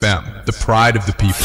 Them, the pride of the people.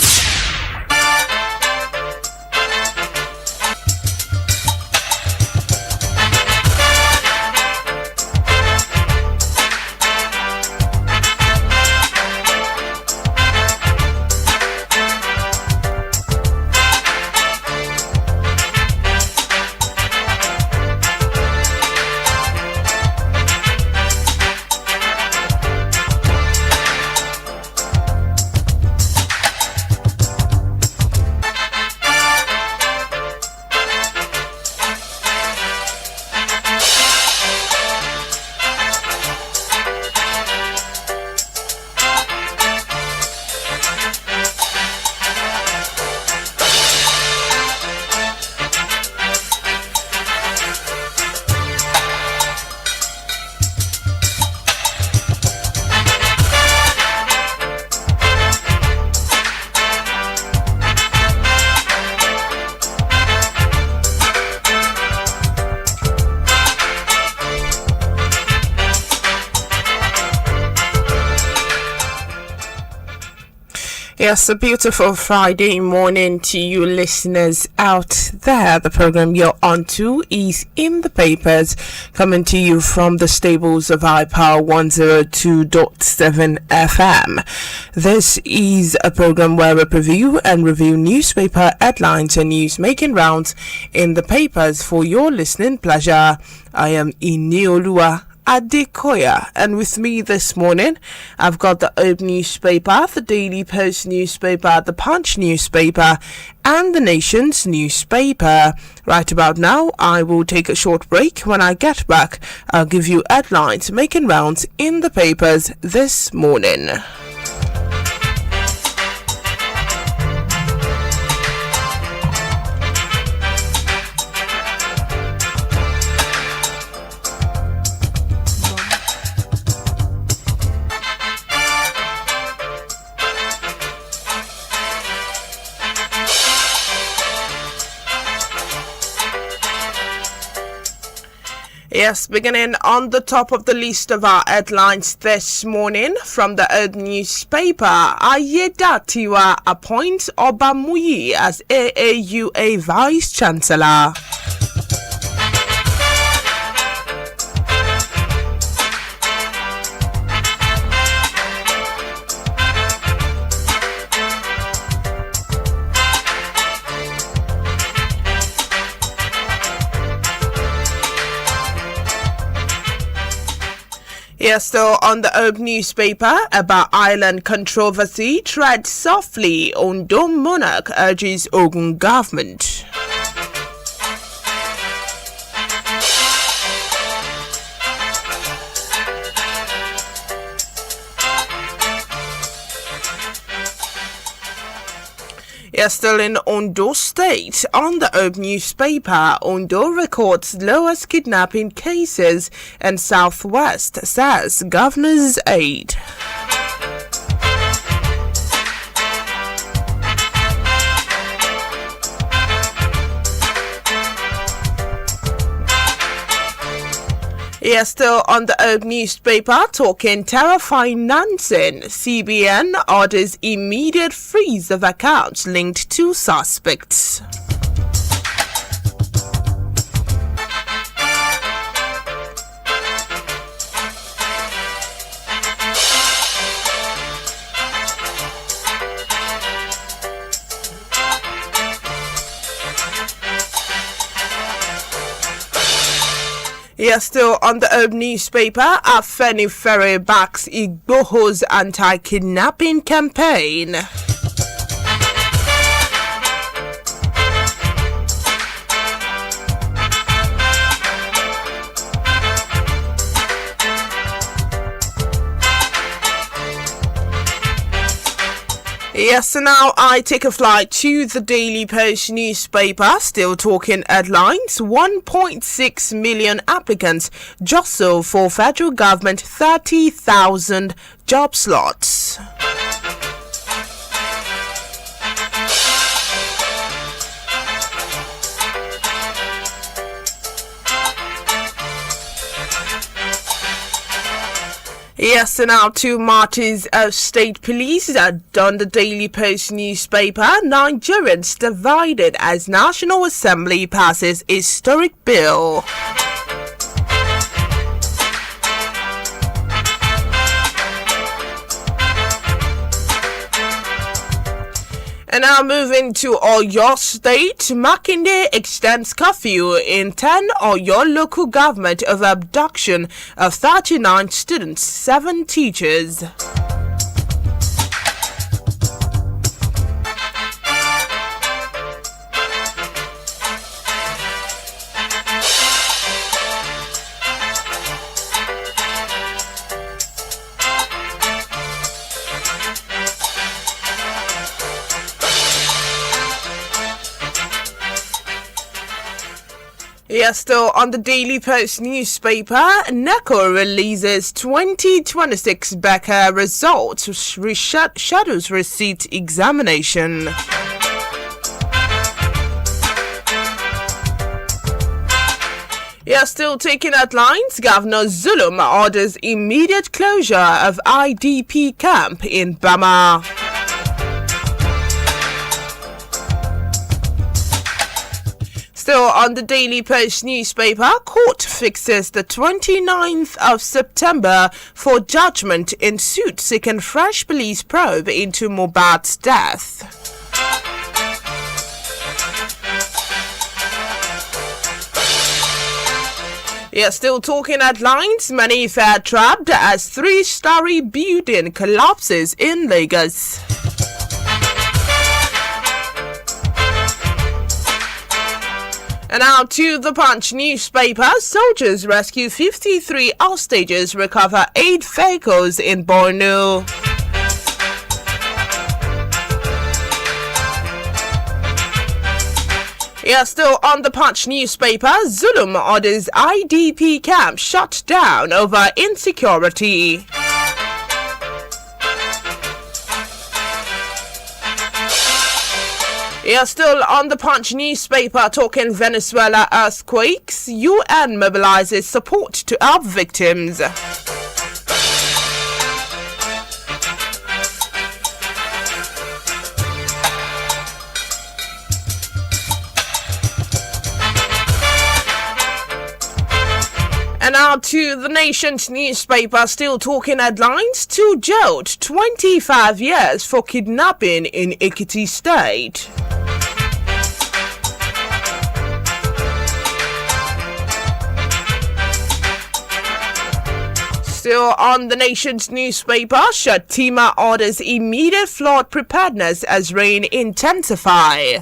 Yes, a beautiful Friday morning to you listeners out there. The program you're on to is In the Papers, coming to you from the stables of iPower 102.7 FM. This is a program where we preview and review newspaper headlines and news making rounds in the papers for your listening pleasure. I am Inioluwa Adekoya, and with me this morning I've got the Old newspaper, the Daily Post newspaper, the Punch newspaper and the Nation's newspaper. Right about now I will take a short break. When I get back I'll give you headlines making rounds in the papers this morning. Yes, beginning on the top of the list of our headlines this morning from the Old newspaper, Ayedatiwa appoints Obamuyi as AAUA Vice Chancellor. Yes, so on the Old newspaper about island controversy, tread softly, Ondo monarch urges Ogun government. Yes, still in Ondo State, on the Old newspaper, Ondo records lowest kidnapping cases in Southwest, says governor's aide. Yes, still on the Old newspaper, talking terror financing. CBN orders immediate freeze of accounts linked to suspects. Yes, still on the Old newspaper, Afenifere backs Igboho's anti-kidnapping campaign. Yes, so now I take a flight to the Daily Post newspaper, still talking headlines. 1.6 million applicants jostle for federal government 30,000 job slots. Yes, and now two martyrs of state police that on the Daily Post newspaper. Nigerians divided as National Assembly passes historic bill. And now moving to Oyo State, Makinde extends curfew in 10 Oyo local government over abduction of 39 students, 7 teachers. Yes, still on the Daily Post newspaper, NECO releases 2026 Becker results, shadows receipt examination. Yes, still taking headlines, Governor Zulum orders immediate closure of IDP camp in Bama. Still on the Daily Post newspaper, court fixes the 29th of September for judgment in suit seeking fresh police probe into Mohbad's death. Yeah, still talking headlines, many fare trapped as 3-story building collapses in Lagos. And now to the Punch newspaper. Soldiers rescue 53 hostages, recover 8 vehicles in Borno. Yeah, still on the Punch newspaper. Zulum orders IDP camp shut down over insecurity. Yeah, still on the Punch newspaper, talking Venezuela earthquakes. UN mobilizes support to help victims. And now to the Nation's newspaper, still talking headlines. 2 jailed, 25 years for kidnapping in Ekiti State. Still on the Nation's newspaper, Shatima orders immediate flood preparedness as rain intensify.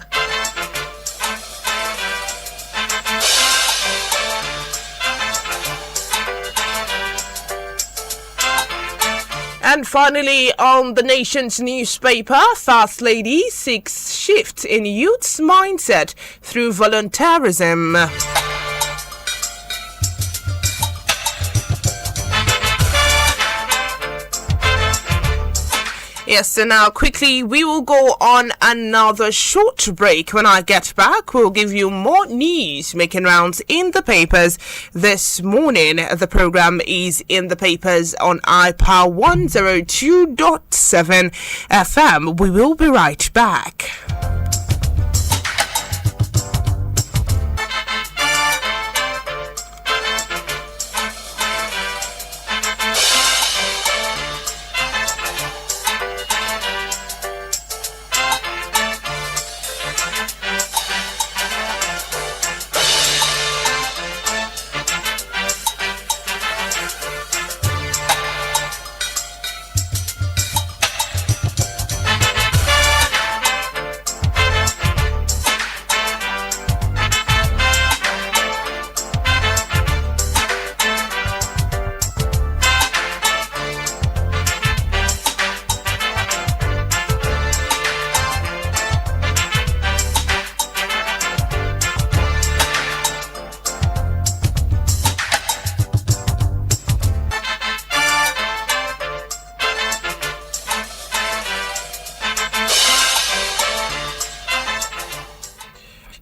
And finally, on the Nation's newspaper, Fast Lady seeks shift in youth's mindset through volunteerism. Yes, so now quickly we will go on another short break. When I get back, we'll give you more news making rounds in the papers this morning. The program is in the papers on iPower 102.7 FM. We will be right back.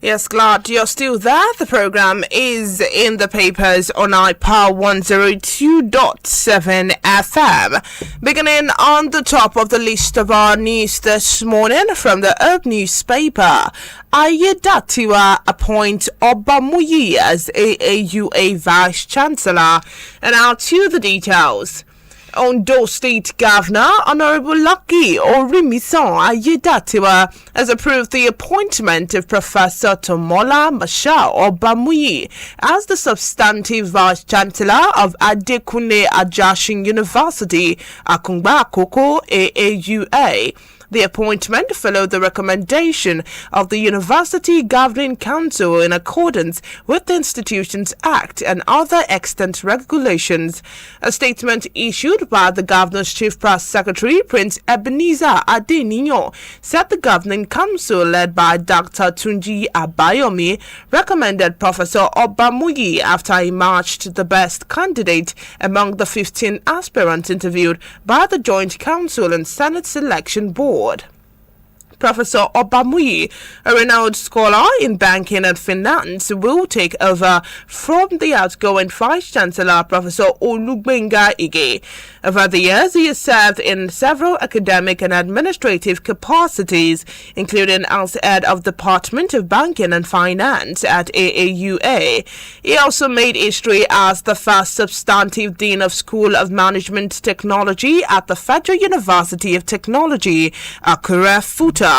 Yes, glad you're still there. The program is in the papers on iPower 102.7 FM. Beginning on the top of the list of our news this morning from the Herb newspaper, Ayedatiwa appoints Obamuyi as AAUA Vice Chancellor. And now to the details. Ondo State Governor Honorable Lucky Orimisan Ayedatiwa has approved the appointment of Professor Tomola Masha Obamuyi as the substantive Vice Chancellor of Adekunle Ajashin University, Akungba Akoko AAUA. The appointment followed the recommendation of the University Governing Council in accordance with the Institutions Act and other extant regulations. A statement issued by the Governor's Chief Press Secretary, Prince Ebenezer Adeninyo, said the Governing Council, led by Dr. Tunji Abayomi, recommended Professor Obamuyi after he matched the best candidate among the 15 aspirants interviewed by the Joint Council and Senate Selection Board. Professor Obamuyi, a renowned scholar in banking and finance, will take over from the outgoing Vice-Chancellor, Professor Olugbenga Ige. Over the years, he has served in several academic and administrative capacities, including as head of Department of Banking and Finance at AAUA. He also made history as the first substantive Dean of School of Management Technology at the Federal University of Technology, Akure Futa.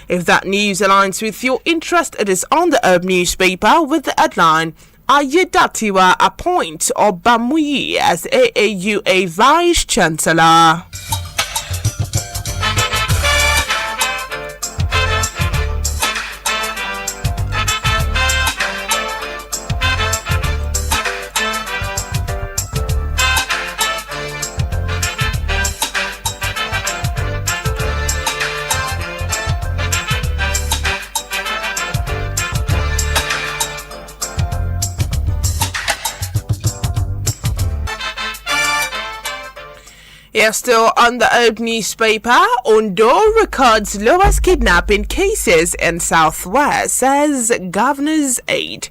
If that news aligns with your interest, it is on the Herb newspaper with the headline, Ayedatiwa appoints Obamuyi as AAUA Vice Chancellor. Yes, still on the Herb newspaper, Ondo records lowest kidnapping cases in Southwest, says Governor's aide.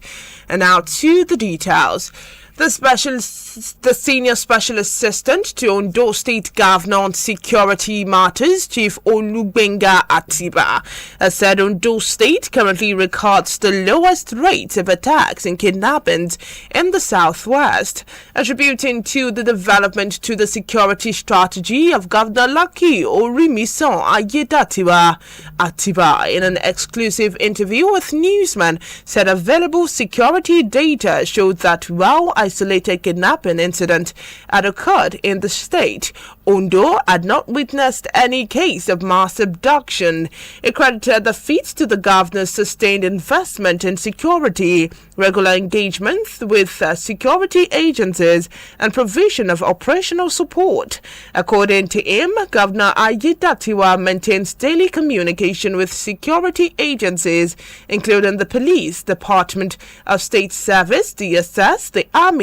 And now to the details. The senior special assistant to Ondo State Governor on Security Matters, Chief Olugbenga Atiba, has said Ondo State currently records the lowest rate of attacks and kidnappings in the Southwest, attributing to the development to the security strategy of Governor Lucky Orimisan Ayedatiwa. Atiba, in an exclusive interview with Newsman, said available security data showed that while isolated kidnapping incident had occurred in the state, Ondo had not witnessed any case of mass abduction. It credited the feat to the governor's sustained investment in security, regular engagement with security agencies, and provision of operational support. According to him, Governor Ayedatiwa maintains daily communication with security agencies, including the Police, Department of State Service, DSS, the Army,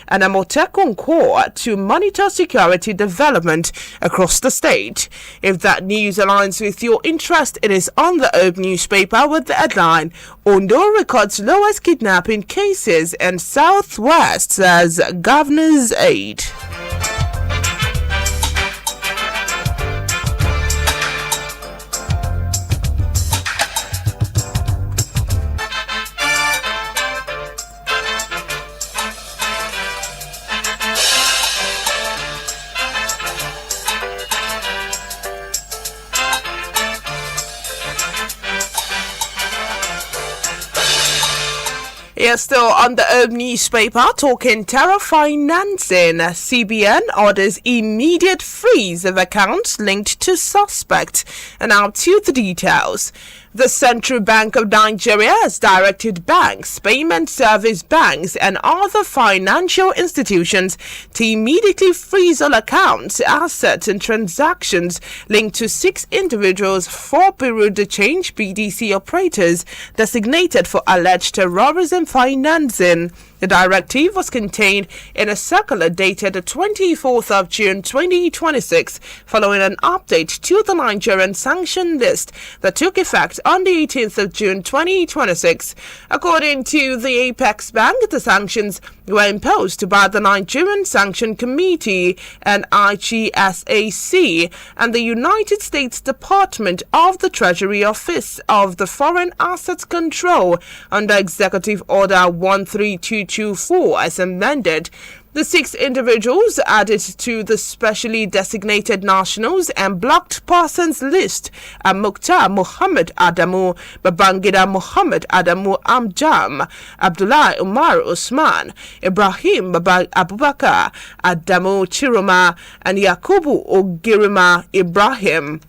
and Amotekun Corps to monitor security development across the state. If that news aligns with your interest, it is on the Herb newspaper with the headline, Ondo records lowest kidnapping cases in Southwest, says Governor's aide. Yes, still on the Herb newspaper, talking terror financing. CBN orders immediate freeze of accounts linked to suspect. And now to the details. The Central Bank of Nigeria has directed banks, payment service banks, and other financial institutions to immediately freeze all accounts, assets, and transactions linked to 6 individuals, 4 Bureau de Change BDC operators designated for alleged terrorism financing. The directive was contained in a circular dated the 24th of June 2026, following an update to the Nigerian sanction list that took effect on the 18th of June 2026. According to the Apex Bank, the sanctions were imposed by the Nigerian Sanction Committee and IGSAC and the United States Department of the Treasury Office of the Foreign Assets Control under Executive Order 13224 as amended. The 6 individuals added to the specially designated nationals and blocked persons list are Mukhtar Muhammad Adamu, Babangida Muhammad Adamu Amjam, Abdullah Umar Usman, Ibrahim Abubakar Adamu Chiroma, and Yakubu Ogirima Ibrahim.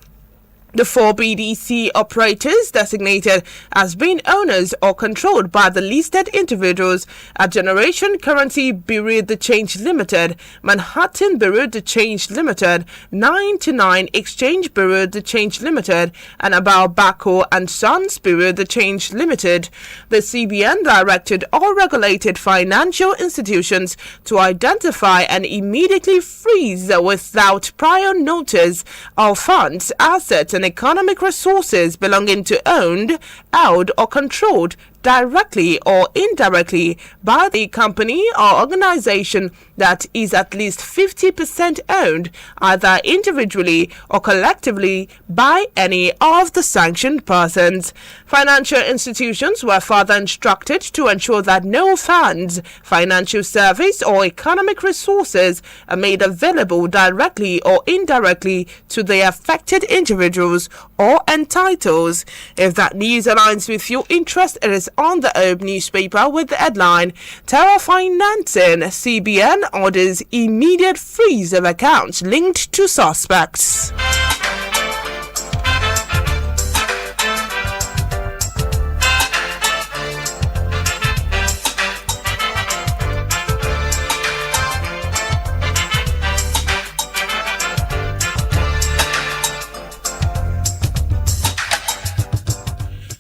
The 4 BDC operators designated as being owners or controlled by the listed individuals are Generation Currency Bureau de Change Limited, Manhattan Bureau de Change Limited, 99 Exchange Bureau de Change Limited, and Abao Bako and Sons Bureau de Change Limited. The CBN directed all regulated financial institutions to identify and immediately freeze without prior notice all funds, assets, and economic resources belonging to owned, held, or controlled directly or indirectly by the company or organization that is at least 50% owned, either individually or collectively by any of the sanctioned persons. Financial institutions were further instructed to ensure that no funds, financial service, or economic resources are made available directly or indirectly to the affected individuals or entitles. If that news aligns with your interest, it is on the Herb newspaper with the headline Terror Financing, CBN orders immediate freeze of accounts linked to suspects.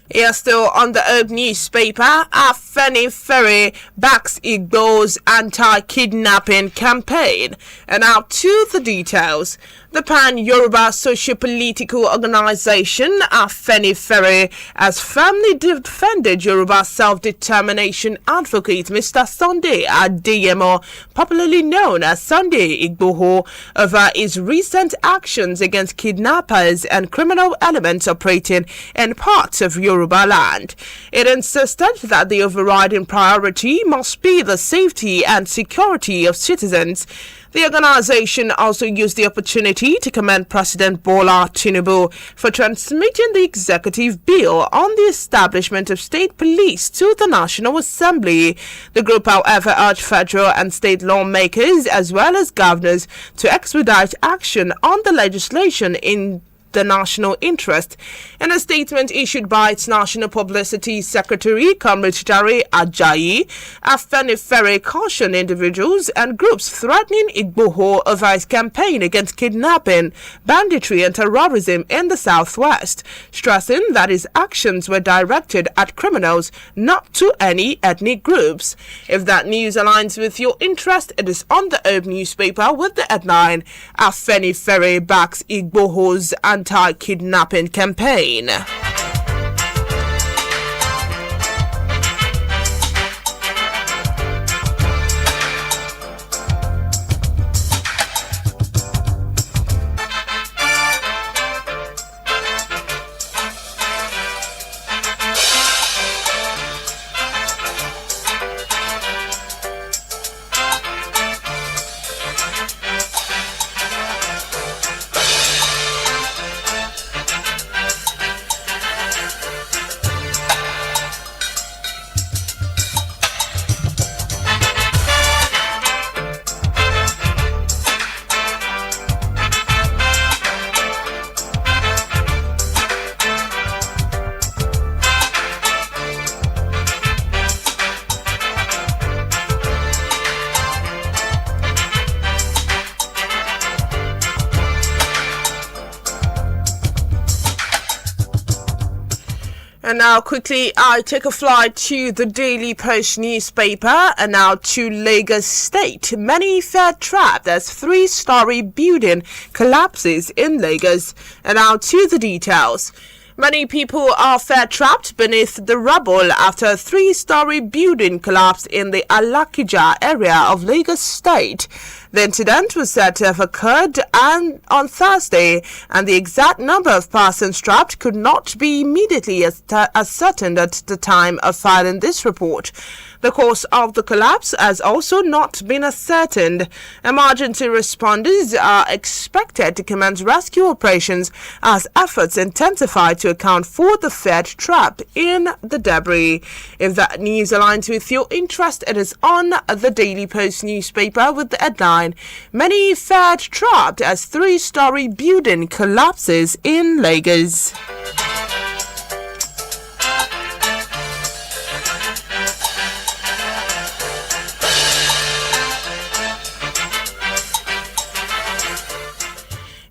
Here still on the Herb newspaper, Afeni Ferry backs Igbo's anti-kidnapping campaign. And now to the details. The Pan-Yoruba socio-political organization Afeni Ferry has firmly defended Yoruba self-determination advocate Mr. Sunday Adeyemo, popularly known as Sunday Igboho, over his recent actions against kidnappers and criminal elements operating in parts of Yoruba land. It insisted that the overriding priority must be the safety and security of citizens. The organization also used the opportunity to commend President Bola Tinubu for transmitting the executive bill on the establishment of state police to the National Assembly. The group, however, urged federal and state lawmakers as well as governors to expedite action on the legislation in the national interest. In a statement issued by its National Publicity Secretary, Comrade Jare Ajayi, Afenifere cautioned individuals and groups threatening Igboho over his campaign against kidnapping, banditry and terrorism in the southwest, stressing that his actions were directed at criminals, not to any ethnic groups. If that news aligns with your interest, it is on the Herb newspaper with the headline, Afenifere backs Igboho's anti-kidnapping campaign. And now quickly, I take a flight to the Daily Post newspaper and now to Lagos State. Many fare trapped as three-story building collapses in Lagos. And now to the details. Many people are fare trapped beneath the rubble after a three-story building collapsed in the Alakija area of Lagos State. The incident was said to have occurred on Thursday, and the exact number of persons trapped could not be immediately ascertained at the time of filing this report. The cause of the collapse has also not been ascertained. Emergency responders are expected to commence rescue operations as efforts intensify to account for the fare trap in the debris. If that news aligns with your interest, it is on the Daily Post newspaper with the headline, "Many fare trapped as three-story building collapses in Lagos."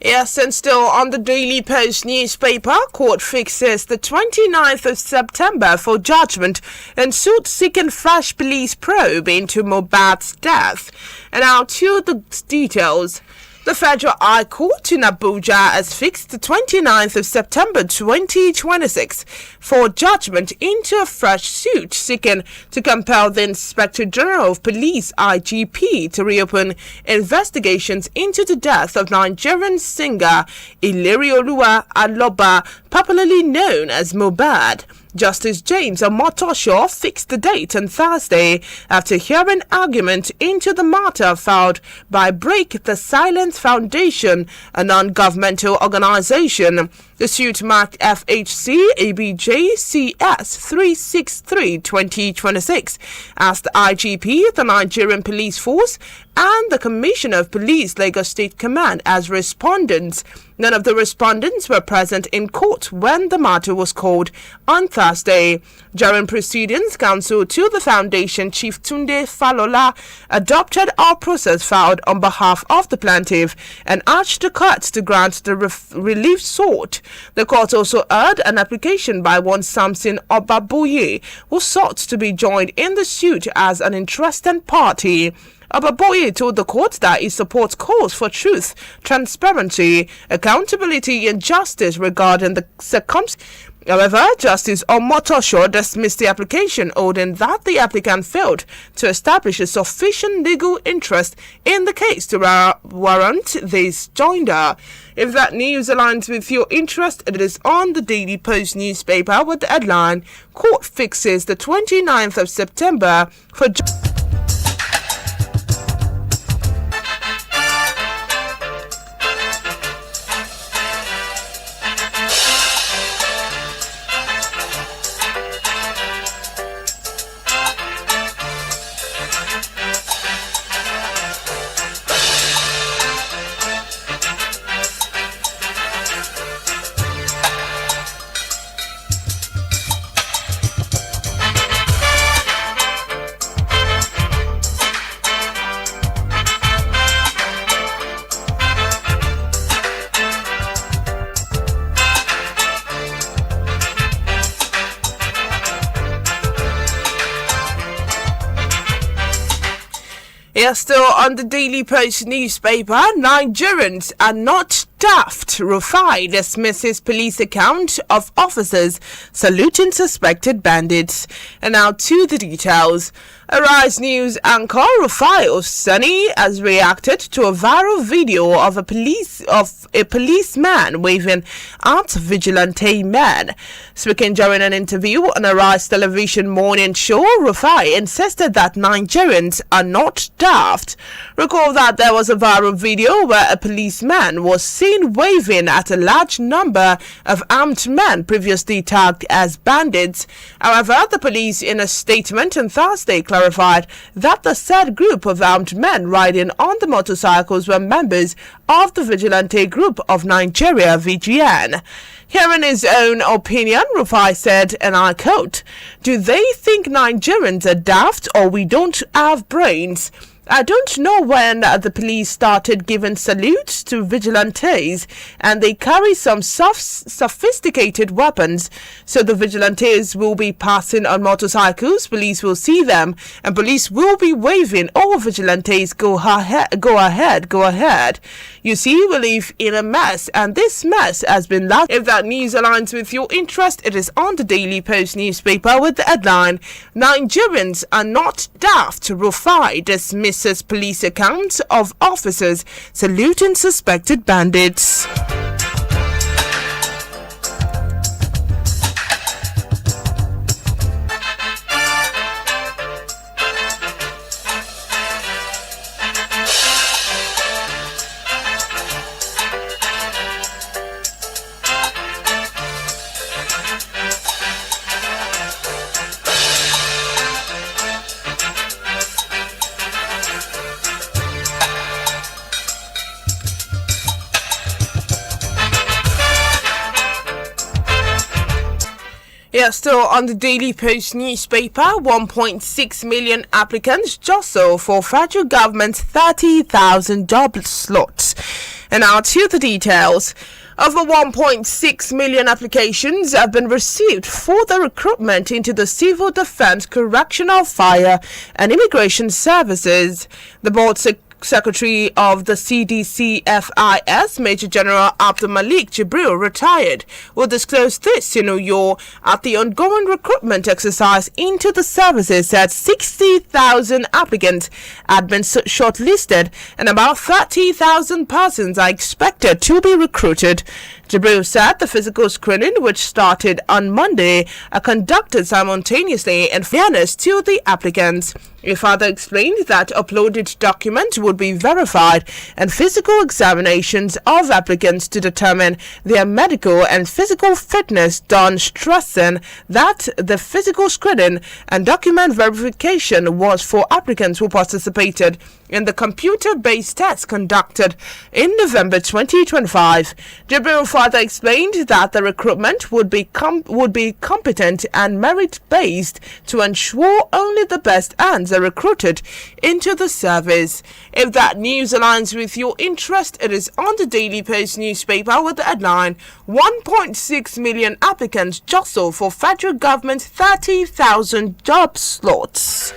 Yes, and still on the Daily Post newspaper, court fixes the 29th of September for judgment in suit seeking fresh police probe into Mohbad's death. And now to the details. The Federal High Court in Abuja has fixed the 29th of September 2026 for judgment into a fresh suit seeking to compel the Inspector General of Police (IGP) to reopen investigations into the death of Nigerian singer Inioluwa Adekoya, popularly known as Mohbad. Justice James Omotosho fixed the date on Thursday after hearing argument into the matter filed by Break the Silence Foundation, a non-governmental organization. The suit marked FHC ABJ CS 363-2026 as the IGP, the Nigerian Police Force, and the Commissioner of Police Lagos State Command as respondents. None of the respondents were present in court when the matter was called on Thursday. During proceedings, counsel to the foundation, Chief Tunde Falola, adopted our process filed on behalf of the plaintiff and urged the court to grant the relief sought. The court also heard an application by one Samson Obaboye, who sought to be joined in the suit as an interested party. Obaboye told the court that he supports calls for truth, transparency, accountability, and justice regarding the circumstances. However, Justice Omotosho dismissed the application, holding that the applicant failed to establish a sufficient legal interest in the case to warrant this joinder. If that news aligns with your interest, it is on the Daily Post newspaper with the headline, "Court fixes the 29th of September for..." Yes, still on the Daily Post newspaper, Nigerians are not daft. Rufai dismisses police account of officers saluting suspected bandits. And now to the details. Arise News anchor Rufai Osani has reacted to a viral video of a policeman waving at vigilante men. Speaking during an interview on Arise television morning show, Rufai insisted that Nigerians are not daft. Recall that there was a viral video where a policeman was seen waving at a large number of armed men previously tagged as bandits. However, the police in a statement on Thursday clarified that the said group of armed men riding on the motorcycles were members of the vigilante group of Nigeria VGN. Hearing his own opinion, Rufai said, and I quote, "Do they think Nigerians are daft or we don't have brains? I don't know when the police started giving salutes to vigilantes, and they carry some sophisticated weapons. So the vigilantes will be passing on motorcycles, police will see them, and police will be waving, "Oh, vigilantes, go ahead, go ahead, go ahead." You see, we live in a mess, and this mess has been loud. If that news aligns with your interest, it is on the Daily Post newspaper with the headline, "Nigerians are not daft. Rufai dismisses police accounts of officers saluting suspected bandits." Yeah, still on the Daily Post newspaper, 1.6 million applicants jostle for federal government's 30,000 job slots. And now to the details. Over 1.6 million applications have been received for the recruitment into the Civil Defense, Correctional, Fire and Immigration Services. The board Secretary of the CDCFIS, Major General Abdul Malik Jibril, retired, will disclose this in New York at the ongoing recruitment exercise into the services. That 60,000 applicants had been shortlisted and about 30,000 persons are expected to be recruited. Jibril said the physical screening, which started on Monday, are conducted simultaneously in fairness to the applicants. He further explained that uploaded documents would be verified and physical examinations of applicants to determine their medical and physical fitness done, stressing that the physical screening and document verification was for applicants who participated in the computer-based test conducted in November 2025. Jibril further explained that the recruitment would be competent and merit-based to ensure only the best hands are recruited into the service. If that news aligns with your interest, it is on the Daily Post newspaper with the headline, 1.6 million applicants jostle for federal government's 30,000 job slots.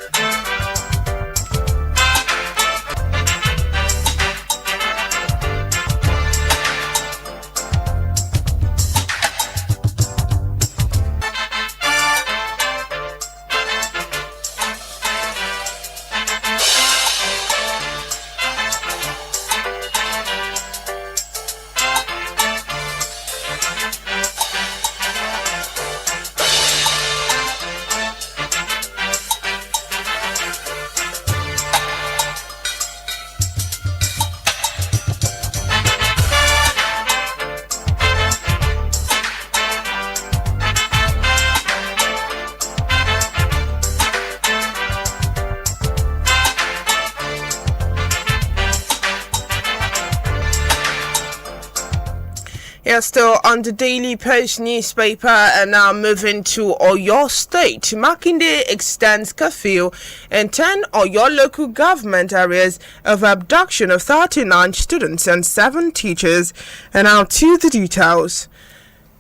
Yeah, still on the Daily Post newspaper, and now moving to Oyo State. Makinde extends curfew in 10 Oyo local government areas over abduction of 39 students and 7 teachers. And now to the details.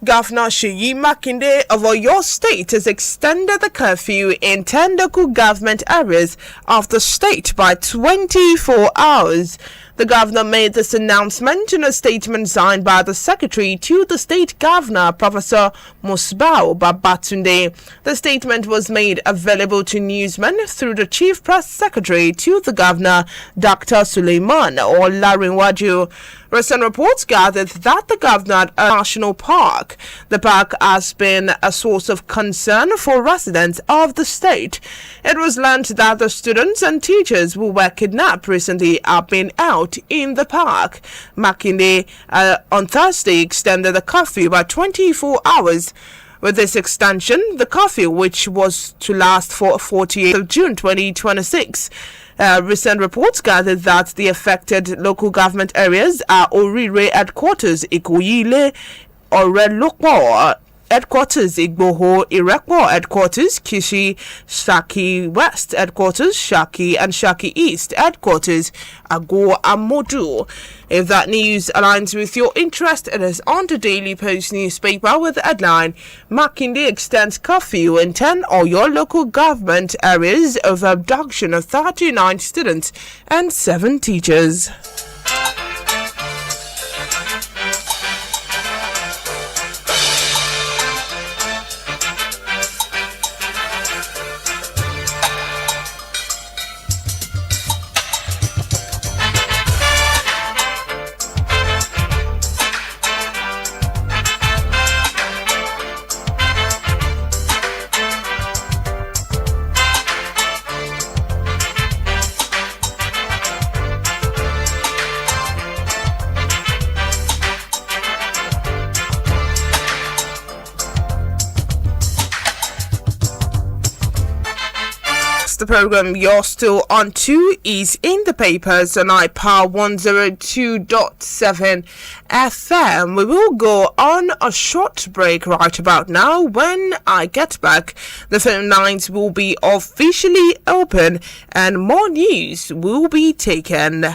Governor Seyi Makinde of Oyo State has extended the curfew in 10 local government areas of the state by 24 hours. The governor made this announcement in a statement signed by the secretary to the state governor, Professor Musbau Babatunde. The statement was made available to newsmen through the chief press secretary to the governor, Dr. Suleiman Olarinwaju. Recent reports gathered that the governor at a national park. The park has been a source of concern for residents of the state. It was learned that the students and teachers who were kidnapped recently have been out in the park. Makinde on Thursday extended the curfew by 24 hours. With this extension, the curfew, which was to last for 48th of June 2026, recent reports gathered that the affected local government areas are Orire headquarters, Ikoyile, Orelopo, headquarters, Igboho, Irekpo headquarters, Kishi, Shaki West headquarters, Shaki and Shaki East headquarters, Ago Amodu. If that news aligns with your interest, it is on the Daily Post newspaper with the headline, Makinde extends curfew in 10 or your local government areas over abduction of 39 students and 7 teachers. The program you're still on to is in the papers on iPower 102.7 FM. We will go on a short break right about now. When I get back, the phone lines will be officially open and more news will be taken.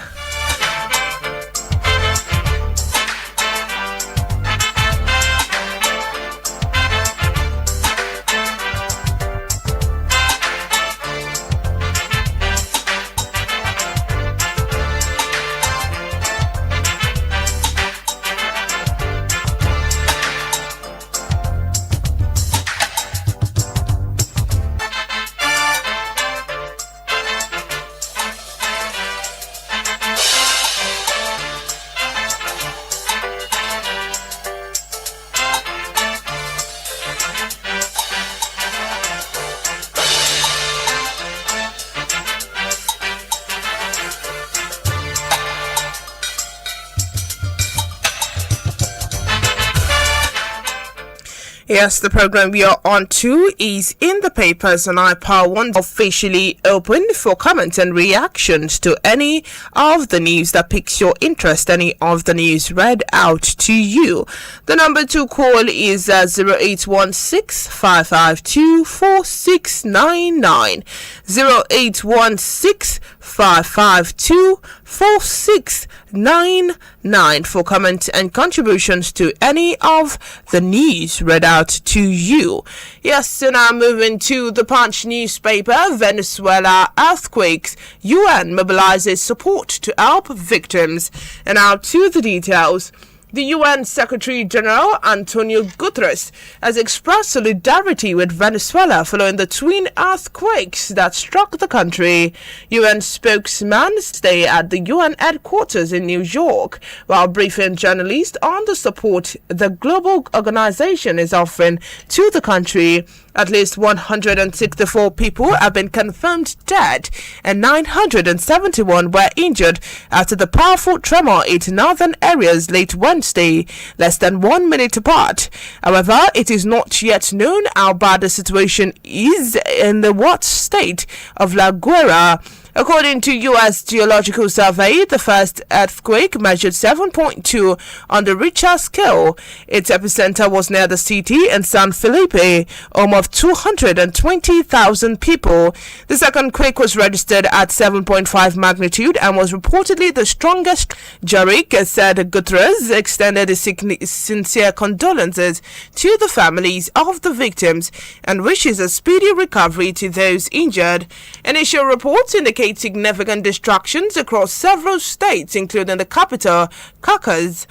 Yes, the program we are on to is in the papers on iPower 1 officially open for comments and reactions to any of the news that piques your interest, any of the news read out to you. The number to call is 0816 552 4699. 0816 552 4699 for comments and contributions to any of the news read out to you. Yes, so now moving to the Punch newspaper. Venezuela earthquakes, UN mobilizes support to help victims. And now to the details. The UN Secretary General Antonio Guterres has expressed solidarity with Venezuela following the twin earthquakes that struck the country. UN spokesman stayed at the UN headquarters in New York while briefing journalists on the support the global organization is offering to the country. At least 164 people have been confirmed dead and 971 were injured after the powerful tremor hit northern areas late Wednesday, less than 1 minute apart. However, it is not yet known how bad the situation is in the what state of La Guera. According to U.S. Geological Survey, the first earthquake measured 7.2 on the Richter scale. Its epicenter was near the city in San Felipe, home of 220,000 people. The second quake was registered at 7.5 magnitude and was reportedly the strongest. Jarek said Guterres extended his sincere condolences to the families of the victims and wishes a speedy recovery to those injured. Initial reports indicate significant destructions across several states, including the capital, Caracas.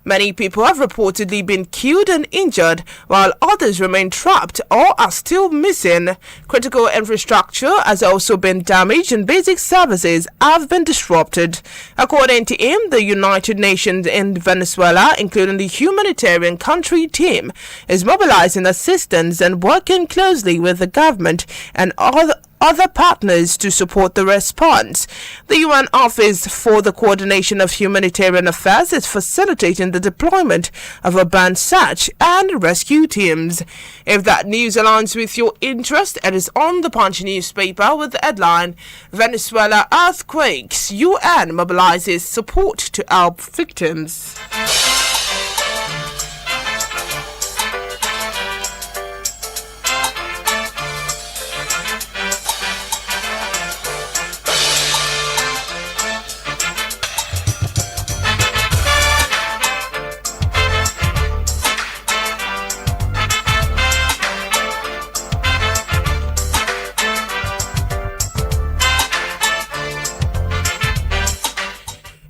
Many people have reportedly been killed and injured, while others remain trapped or are still missing. Critical infrastructure has also been damaged and basic services have been disrupted. According to him, the United Nations in Venezuela, including the humanitarian country team, is mobilizing assistance and working closely with the government and other partners to support the response. The UN Office for the Coordination of Humanitarian Affairs is facilitating the deployment of urban search and rescue teams. If that news aligns with your interest, it is on the Punch newspaper with the headline, Venezuela earthquakes, UN mobilizes support to help victims.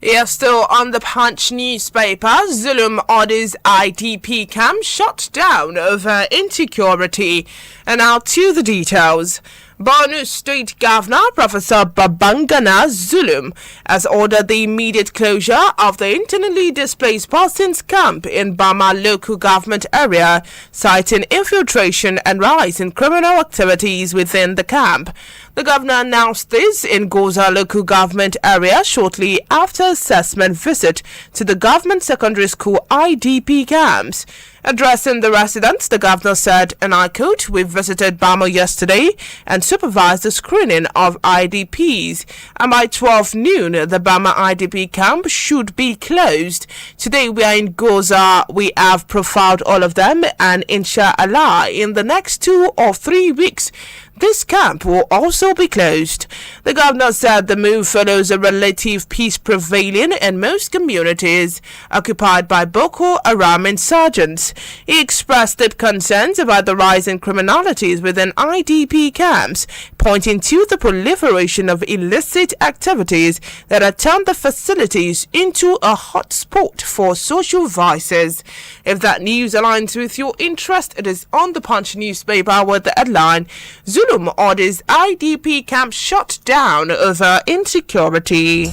Yeah, still on the Punch newspaper, Zulum orders IDP camp shut down over insecurity. And now to the details. Borno State Governor Professor Babangana Zulum has ordered the immediate closure of the internally displaced persons camp in Bama local government area, citing infiltration and rise in criminal activities within the camp. The governor announced this in Goza local government area shortly after assessment visit to the government secondary school IDP camps. Addressing the residents, the governor said, and I quote, "We visited Bama yesterday and supervised the screening of IDPs. And by 12 noon, the Bama IDP camp should be closed. Today we are in Goza. We have profiled all of them, and inshallah, in the next 2 or 3 weeks, this camp will also be closed." The governor said the move follows a relative peace prevailing in most communities occupied by Boko Haram insurgents. He expressed deep concerns about the rise in criminalities within IDP camps, pointing to the proliferation of illicit activities that have turned the facilities into a hotspot for social vices. If that news aligns with your interest, it is on the Punch newspaper with the headline, Zulum orders IDP camp shut down over insecurity.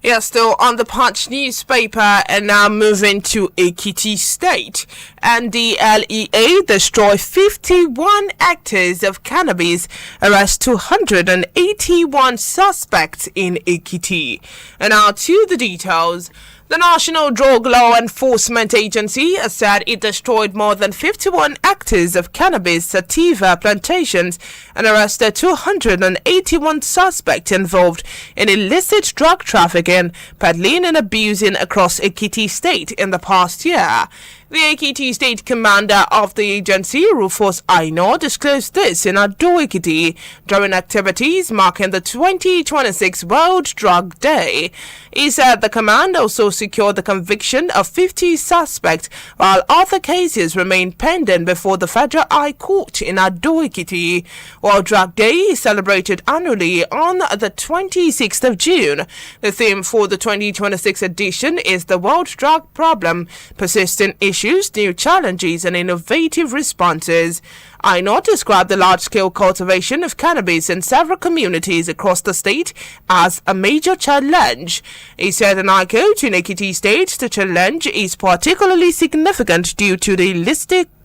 Yeah, still on the Punch newspaper, and now moving to Ekiti State. And the LEA destroy 51 hectares of cannabis, arrest 281 suspects in Ekiti. And now to the details. The National Drug Law Enforcement Agency has said it destroyed more than 51 hectares of cannabis sativa plantations and arrested 281 suspects involved in illicit drug trafficking, peddling and abusing across Ekiti State in the past year. The Ekiti State Commander of the agency, Rufus Aino, disclosed this in Ado-Ekiti during activities marking the 2026 World Drug Day. He said the command also secured the conviction of 50 suspects, while other cases remain pending before the Federal High Court in Ado-Ekiti. World Drug Day is celebrated annually on the 26th of June. The theme for the 2026 edition is the World Drug Problem, persistent issues, new challenges, and innovative responses. Aino described the large-scale cultivation of cannabis in several communities across the state as a major challenge. He said, and I quote, in Ekiti State, the challenge is particularly significant due to the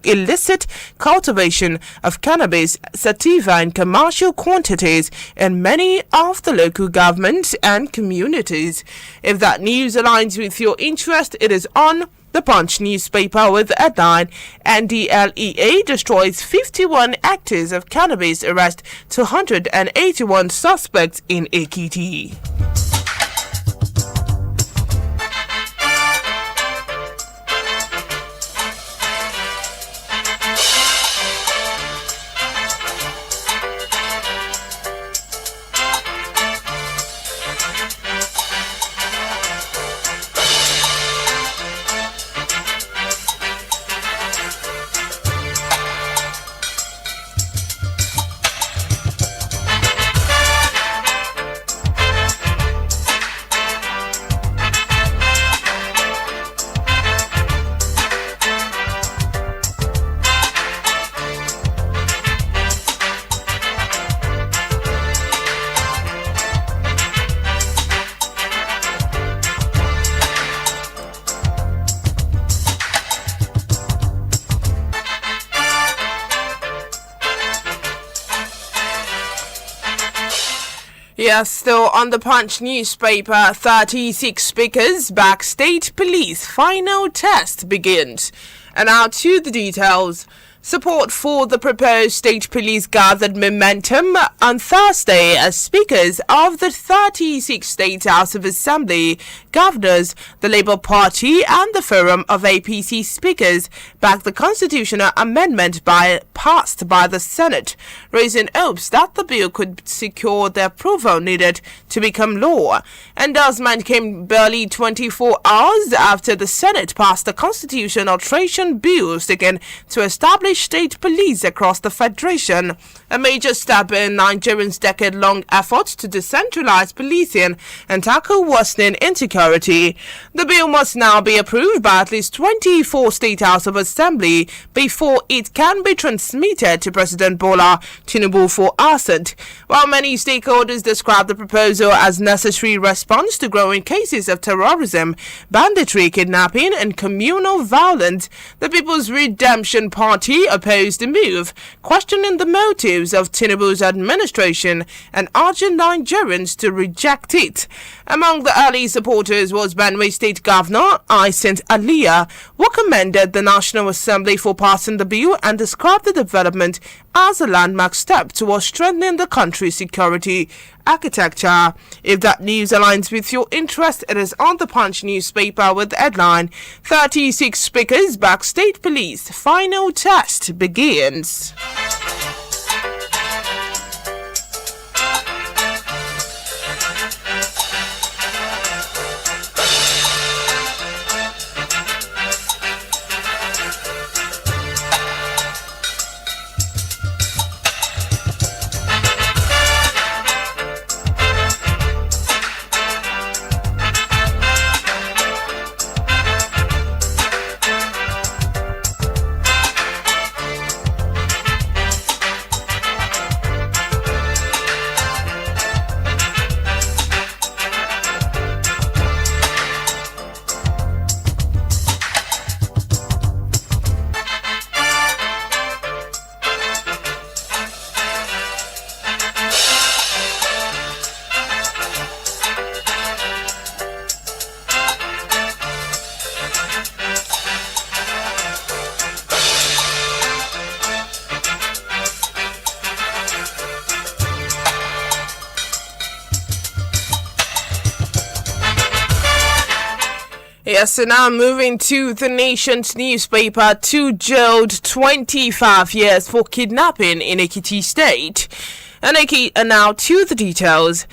illicit cultivation of cannabis sativa in commercial quantities in many of the local governments and communities. If that news aligns with your interest, it is on the Punch newspaper with the headline, NDLEA destroys 51 hectares of cannabis, arrest 281 suspects in Ekiti. Yes, still on the Punch newspaper, 36 speakers back state police final test begins. And now to the details. Support for the proposed state police gathered momentum on Thursday as speakers of the 36 State House of Assembly, governors, the Labour Party and the Forum of APC speakers backed the constitutional amendment passed by the Senate, raising hopes that the bill could secure the approval needed to become law. Endorsement came barely 24 hours after the Senate passed the constitutional alteration bill seeking to establish state police across the Federation, a major step in Nigerians' decade-long efforts to decentralize policing and tackle worsening insecurity. The bill must now be approved by at least 24 State House of Assembly before it can be transmitted to President Bola Tinubu for assent. While many stakeholders describe the proposal as necessary response to growing cases of terrorism, banditry, kidnapping, and communal violence, the People's Redemption Party opposed the move, questioning the motives of Tinubu's administration and urging Nigerians to reject it. Among the early supporters was Benue State Governor Aisant Aliyah, who commended the National Assembly for passing the bill and described the development as a landmark step towards strengthening the country's security architecture. If that news aligns with your interest, it is on the Punch newspaper with the headline 36 speakers back state police, final test begins. Yes, so now moving to the Nation's newspaper, two jailed 25 years for kidnapping in Ekiti State. And now to the details.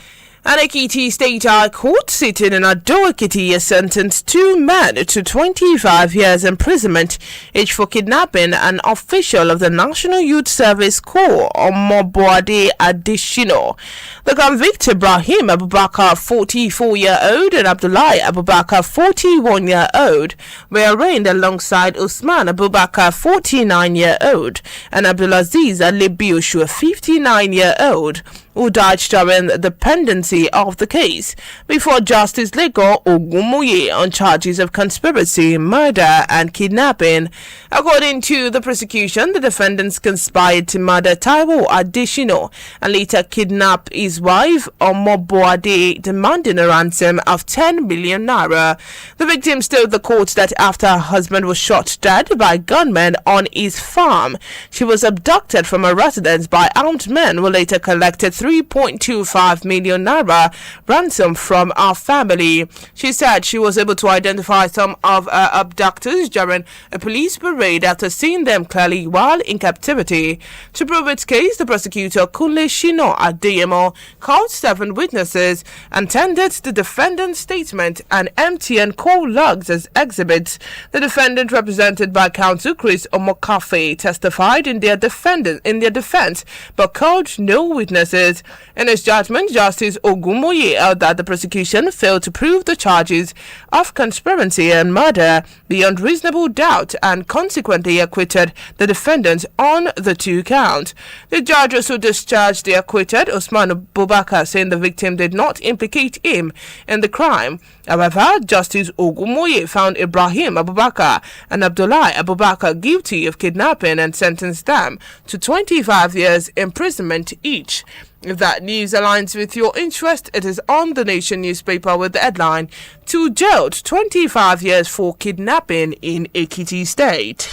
An Ekiti State High Court sitting in Ado-Ekiti has sentenced two men to 25 years imprisonment, each for kidnapping an official of the National Youth Service Corps, Inioluwa Adekoya. The convict Ibrahim Abubakar, 44-year-old, and Abdullahi Abubakar, 41-year-old, were arraigned alongside Usman Abubakar, 49-year-old, and Abdulaziz Alibiushu, 59-year-old, who died during the pendency of the case before Justice Lego Ogunmoye on charges of conspiracy, murder, and kidnapping. According to the prosecution, the defendants conspired to murder Taiwo Adesina and later kidnap his wife, Omobode, demanding a ransom of 10 million naira. The victim told the court that after her husband was shot dead by gunmen on his farm, she was abducted from her residence by armed men who later collected 3.25 million naira ransom from our family. She said she was able to identify some of her abductors during a police parade after seeing them clearly while in captivity. To prove its case, the prosecutor Kunle Shino Adeyemo called 7 witnesses and tendered the defendant's statement and MTN call logs as exhibits. The defendant, represented by counsel Chris Omokafe, testified in their defense but called no witnesses. In his judgment, Justice Ogunmoye held that the prosecution failed to prove the charges of conspiracy and murder beyond reasonable doubt and consequently acquitted the defendants on the 2 counts. The judge also discharged the acquitted Usman Abubakar, saying the victim did not implicate him in the crime. However, Justice Ogunmoye found Ibrahim Abubakar and Abdullahi Abubakar guilty of kidnapping and sentenced them to 25 years imprisonment each. If that news aligns with your interest, it is on the Nation newspaper with the headline 2 jailed 25 years for kidnapping in Ekiti State.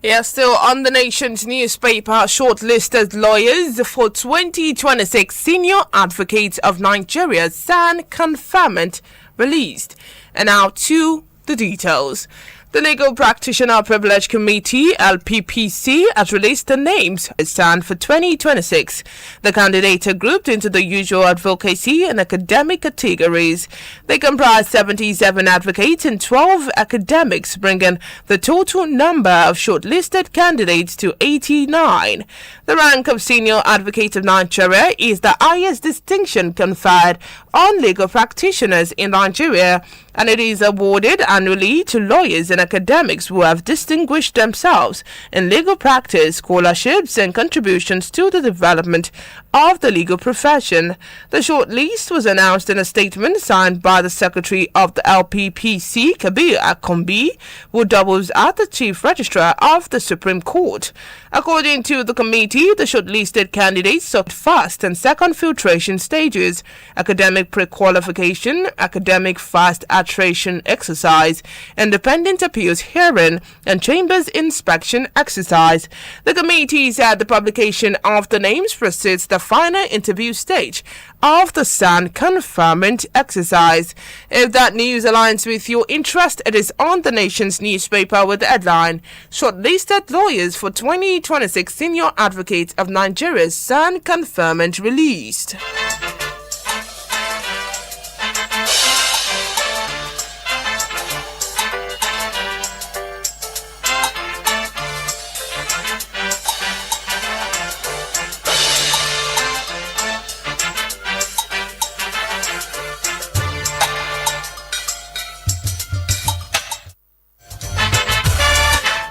Yeah, still on the nation's newspaper, shortlisted lawyers for 2026 Senior Advocate of Nigeria SAN conferment released. And now to the details. The Legal Practitioner Privilege Committee, LPPC, has released the names of SAN for 2026. The candidates are grouped into the usual advocacy and academic categories. They comprise 77 advocates and 12 academics, bringing the total number of shortlisted candidates to 89. The rank of Senior Advocate of Nigeria is the highest distinction conferred on legal practitioners in Nigeria, and it is awarded annually to lawyers and academics who have distinguished themselves in legal practice, scholarships, and contributions to the development of the legal profession. The shortlist was announced in a statement signed by the Secretary of the LPPC, Kabir Akombi, who doubles as the Chief Registrar of the Supreme Court. According to the committee, the shortlisted candidates sought first and second filtration stages, academic pre-qualification, academic fast arbitration exercise, independent appeals hearing, and chambers inspection exercise. The committee said the publication of the names precedes the final interview stage of the SAN conferment exercise. If that news aligns with your interest, it is on the nation's newspaper with the headline, Shortlisted Lawyers for 2026 Senior Advocate of Nigeria's SAN conferment released.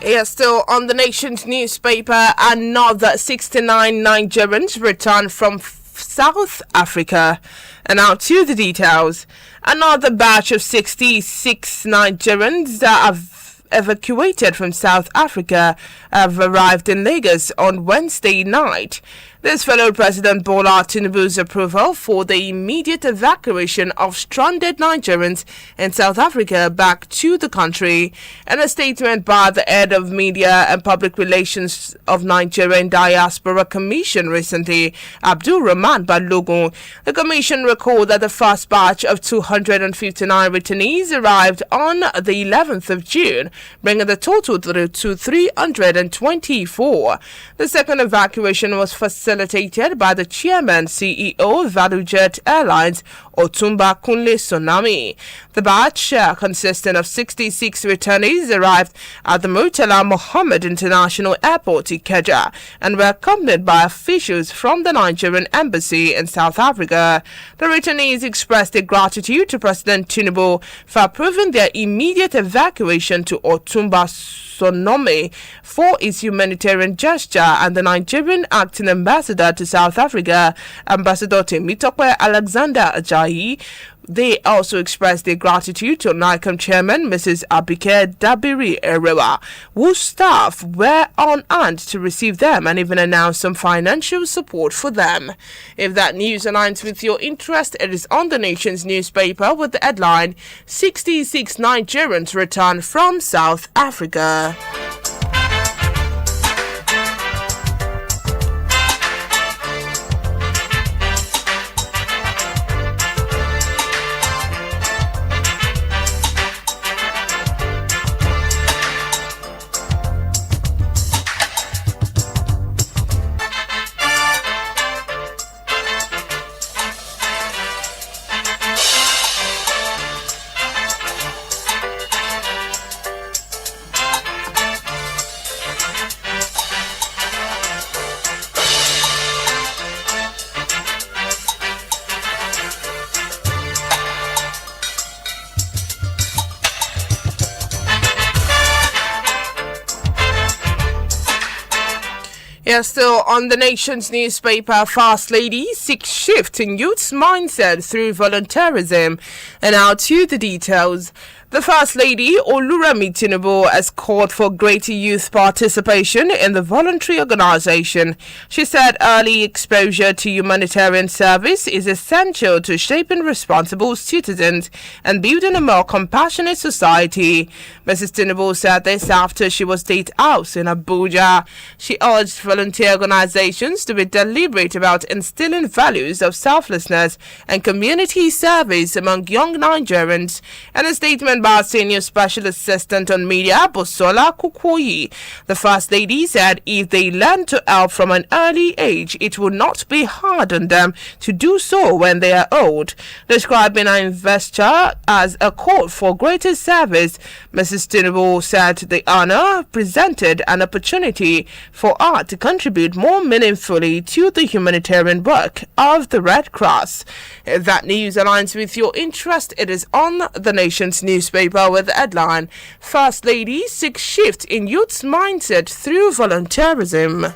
Yeah, still on the nation's newspaper, another 69 Nigerians returned from South Africa. And now to the details. Another batch of 66 Nigerians that have evacuated from South Africa have arrived in Lagos on Wednesday night. This followed President Bola Tinubu's approval for the immediate evacuation of stranded Nigerians in South Africa back to the country. In a statement by the head of media and public relations of Nigerian Diaspora Commission recently, Abdul Rahman Balogun, the commission recalled that the first batch of 259 returnees arrived on the 11th of June, bringing the total to 324. The second evacuation was facilitated by the chairman CEO of ValueJet Airlines, Otumba Kunle Sonami. The batch, consisting of 66 returnees, arrived at the Murtala Mohammed International Airport, Ikeja, and were accompanied by officials from the Nigerian Embassy in South Africa. The returnees expressed their gratitude to President Tinubu for approving their immediate evacuation to Otumba Sonome for its humanitarian gesture, and the Nigerian acting ambassador to South Africa, Ambassador Temitope Alexander Ajayi. They also expressed their gratitude to NICOM chairman Mrs. Abike Dabiri Erewa, whose staff were on hand to receive them and even announced some financial support for them. If that news aligns with your interest, it is on the nation's newspaper with the headline, 66 Nigerians return from South Africa. Yeah, still on the nation's newspaper, Fast Lady seeks shift in youth's mindset through volunteerism. And now to the details. The First Lady, Oluremi Tinubu, has called for greater youth participation in the voluntary organization. She said early exposure to humanitarian service is essential to shaping responsible citizens and building a more compassionate society. Mrs. Tinubu said this after she was State House in Abuja. She urged volunteer organizations to be deliberate about instilling values of selflessness and community service among young Nigerians. In a statement by Senior Special Assistant on Media, Bosola Kukoyi, the First Lady said if they learn to help from an early age, it will not be hard on them to do so when they are old. Describing our investor as a call for greater service, Mrs. Tinubu said the honor presented an opportunity for her to contribute more meaningfully to the humanitarian work of the Red Cross. If that news aligns with your interest, it is on the Nation's newspaper with the headline, First Lady seeks shift in youth's mindset through volunteerism.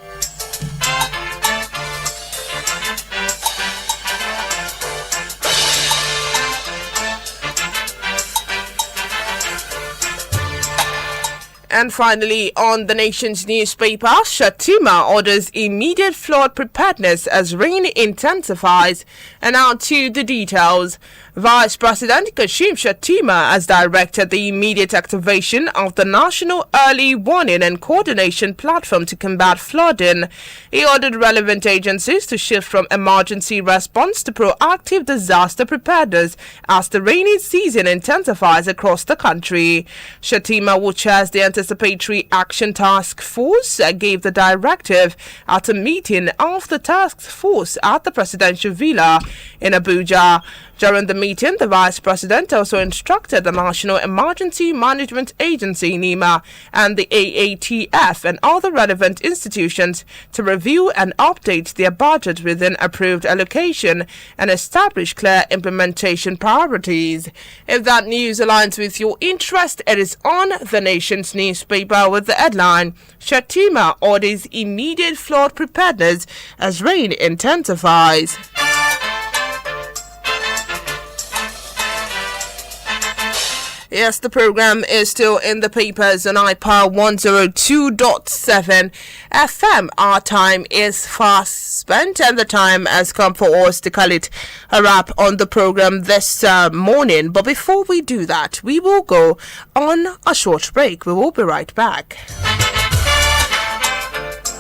And finally, on the Nation's newspaper, Shatima orders immediate flood preparedness as rain intensifies. And now to the details. Vice President Kashim Shatima has directed the immediate activation of the National Early Warning and Coordination Platform to combat flooding. He ordered relevant agencies to shift from emergency response to proactive disaster preparedness as the rainy season intensifies across the country. Shatima, who chairs the Anticipatory Action Task Force, gave the directive at a meeting of the task force at the Presidential Villa in Abuja. During the meeting, the Vice President also instructed the National Emergency Management Agency, NEMA, and the AATF and other relevant institutions to review and update their budget within approved allocation and establish clear implementation priorities. If that news aligns with your interest, it is on the Nation's newspaper with the headline, Shatima orders immediate flood preparedness as rain intensifies. Yes, the program is still in the papers on iPower 102.7 FM. Our time is fast spent and the time has come for us to call it a wrap on the program this morning. But before we do that, we will go on a short break. We will be right back.